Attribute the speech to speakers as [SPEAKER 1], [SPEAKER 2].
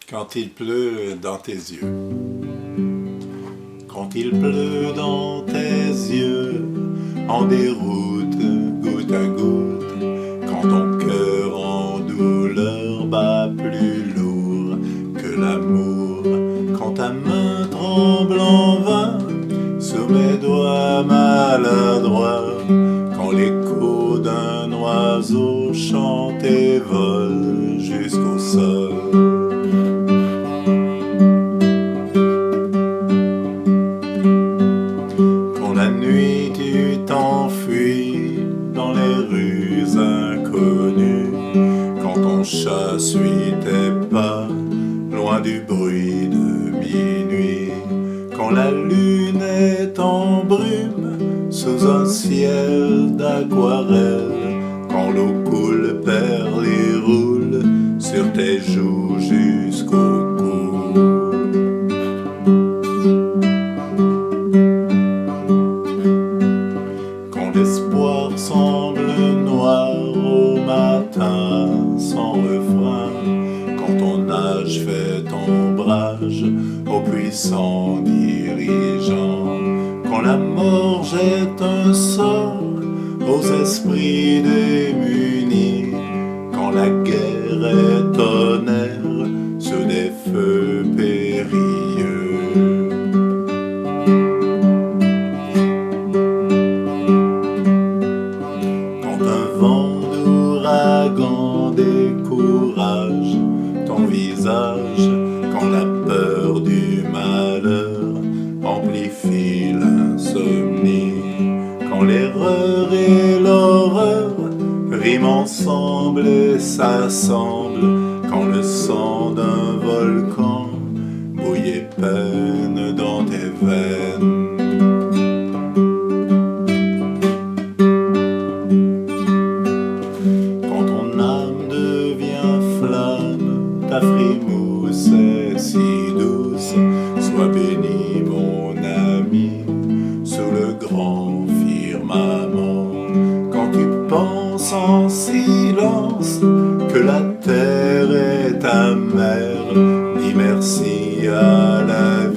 [SPEAKER 1] Quand il pleut dans tes yeux. Quand il pleut dans tes yeux, en déroute, goutte à goutte, quand ton cœur en douleur bat plus lourd que l'amour, quand ta main tremble en vain sous mes doigts maladroits, quand l'écho d'un oiseau chante et vole jusqu'au sol. La nuit tu t'enfuis dans les rues inconnues, quand ton chat suit tes pas loin du bruit de minuit, quand la lune est en brume sous un ciel d'aquarelle, quand l'eau coule, perle et roule sur tes joues jusqu'au cou. L'espoir semble noir au matin sans refrain, quand ton âge fait ombrage aux puissants dirigeants, quand la mort jette un sort aux esprits démunis, quand la guerre est tonnerre sur des feux périlleux. Un vent d'ouragan décourage ton visage, quand la peur du malheur amplifie l'insomnie, quand l'erreur et l'horreur riment ensemble et s'assemblent, quand le sang d'un volcan bouille et peine dans tes veines. Ta frimousse est si douce, sois béni mon ami, sous le grand firmament. Quand tu penses en silence que la terre est ta mère, dis merci à la vie.